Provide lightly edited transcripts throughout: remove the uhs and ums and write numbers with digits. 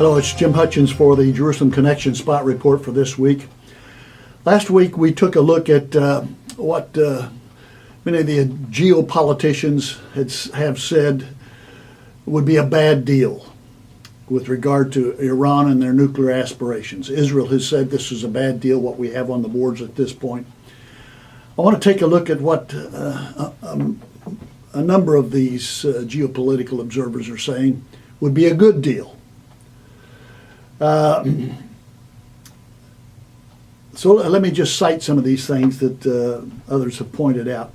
Hello, it's Jim Hutchins for the Jerusalem Connection Spot Report for this week. Last week we took a look at what many of the geopoliticians have said would be a bad deal with regard to Iran and their nuclear aspirations. Israel has said this is a bad deal, what we have on the boards at this point. I want to take a look at what a number of these geopolitical observers are saying would be a good deal. So let me just cite some of these things that others have pointed out.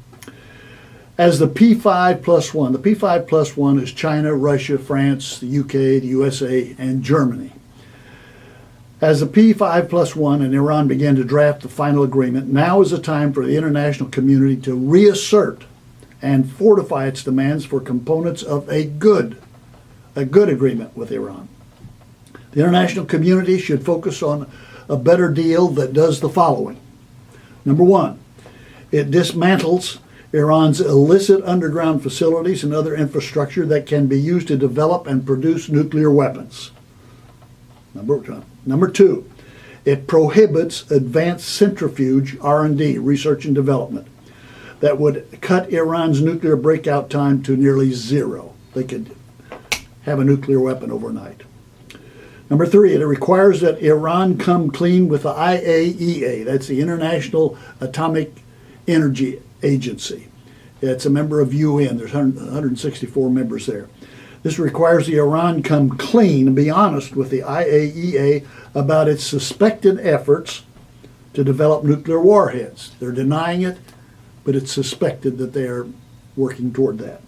As the P5 plus one, the P5 plus one is China, Russia, France, the UK, the USA, and Germany. As the P5 plus one and Iran began to draft the final agreement, now is the time for the international community to reassert and fortify its demands for components of a good agreement with Iran. The international community should focus on a better deal that does the following. Number one, it dismantles Iran's illicit underground facilities and other infrastructure that can be used to develop and produce nuclear weapons. Number two, it prohibits advanced centrifuge R&D, research and development, that would cut Iran's nuclear breakout time to nearly zero. They could have a nuclear weapon overnight. Number three, it requires that Iran come clean with the IAEA, that's the International Atomic Energy Agency. It's a member of UN. There's 164 members there. This requires the Iran come clean and be honest with the IAEA about its suspected efforts to develop nuclear warheads. They're denying it, but it's suspected that they are working toward that.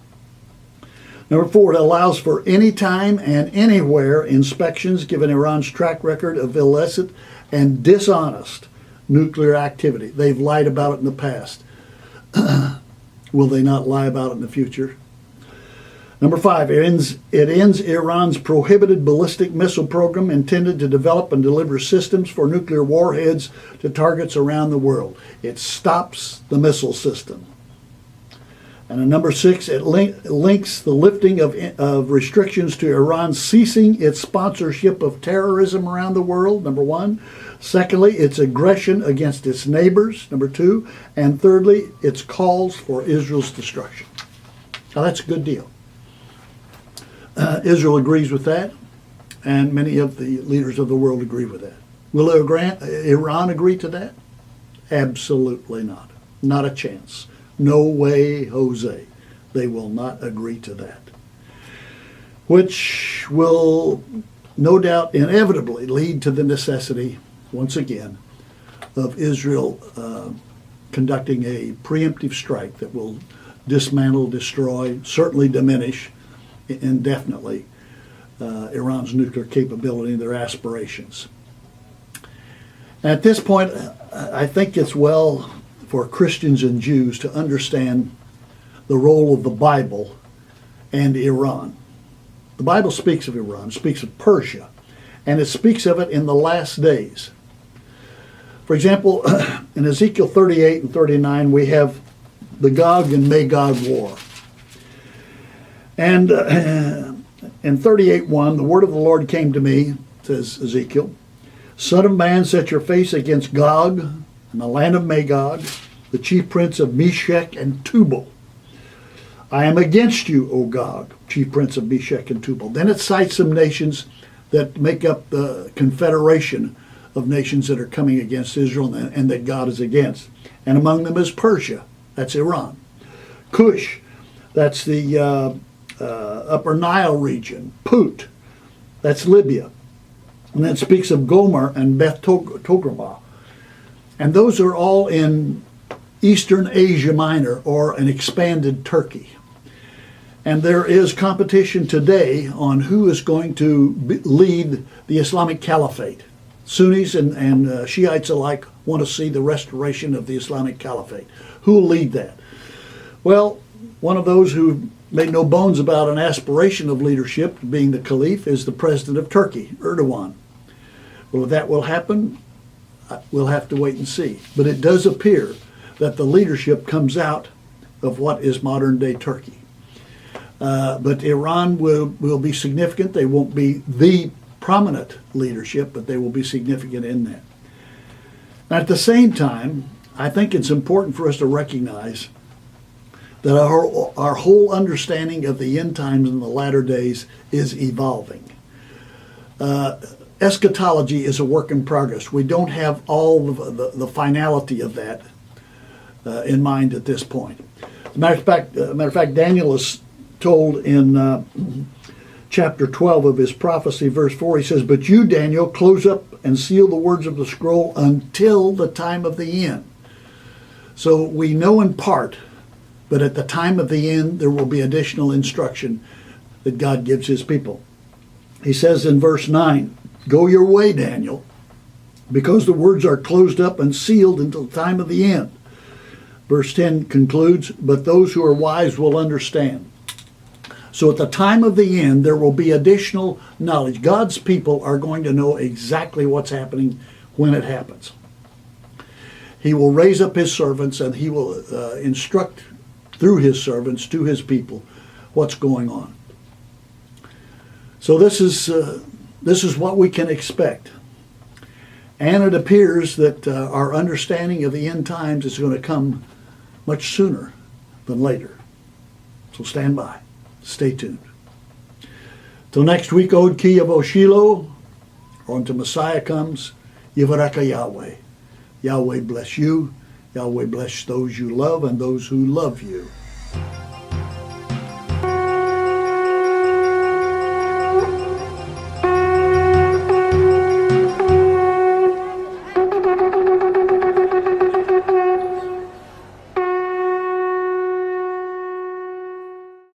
Number four, it allows for anytime and anywhere inspections given Iran's track record of illicit and dishonest nuclear activity. They've lied about it in the past. Will they not lie about it in the future? Number five, it ends Iran's prohibited ballistic missile program intended to develop and deliver systems for nuclear warheads to targets around the world. It stops the missile system. And number six, it links the lifting of restrictions to Iran ceasing its sponsorship of terrorism around the world, number one. Secondly, its aggression against its neighbors, number two. And thirdly, its calls for Israel's destruction. Now that's a good deal. Israel agrees with that, and many of the leaders of the world agree with that. Will Iran agree to that? Absolutely not. Not a chance. No way, Jose. They will not agree to that. Which will no doubt inevitably lead to the necessity, once again, of Israel conducting a preemptive strike that will dismantle, destroy, certainly diminish indefinitely Iran's nuclear capability and their aspirations. At this point, I think it's well for Christians and Jews to understand the role of the Bible and Iran. The Bible speaks of Iran, speaks of Persia, and it speaks of it in the last days. For example, in Ezekiel 38 and 39, we have the Gog and Magog war. And in 38:1, the word of the Lord came to me, says Ezekiel, Son of man, set your face against Gog in the land of Magog, the chief prince of Meshech and Tubal. I am against you, O Gog, chief prince of Meshech and Tubal. Then it cites some nations that make up the confederation of nations that are coming against Israel and that God is against. And among them is Persia, that's Iran. Cush, that's the Upper Nile region. Put, that's Libya. And then it speaks of Gomer and Beth Togarmah. And those are all in Eastern Asia Minor, or an expanded Turkey. And there is competition today on who is going to lead the Islamic Caliphate. Sunnis and Shiites alike want to see the restoration of the Islamic Caliphate. Who will lead that? Well, one of those who made no bones about an aspiration of leadership, being the Caliph, is the president of Turkey, Erdogan. Well, if that will happen, we'll have to wait and see. But it does appear that the leadership comes out of what is modern-day Turkey. But Iran will be significant. They won't be the prominent leadership, but they will be significant in that. At the same time, I think it's important for us to recognize that our whole understanding of the end times and the latter days is evolving. Eschatology is a work in progress. We don't have all the finality of that in mind at this point. As a matter of fact, Daniel is told in chapter 12 of his prophecy, verse 4, he says, "But you, Daniel, close up and seal the words of the scroll until the time of the end." So we know in part, but at the time of the end, there will be additional instruction that God gives his people. He says in verse 9, "Go your way, Daniel, because the words are closed up and sealed until the time of the end." Verse 10 concludes, "But those who are wise will understand." So at the time of the end, there will be additional knowledge. God's people are going to know exactly what's happening when it happens. He will raise up his servants, and he will instruct through his servants to his people what's going on. So this is what we can expect. And it appears that our understanding of the end times is going to come much sooner than later. So stand by. Stay tuned. Till next week, Od Ki Yavo Shiloh, or until Messiah comes, Yivaraka Yahweh. Yahweh bless you. Yahweh bless those you love and those who love you.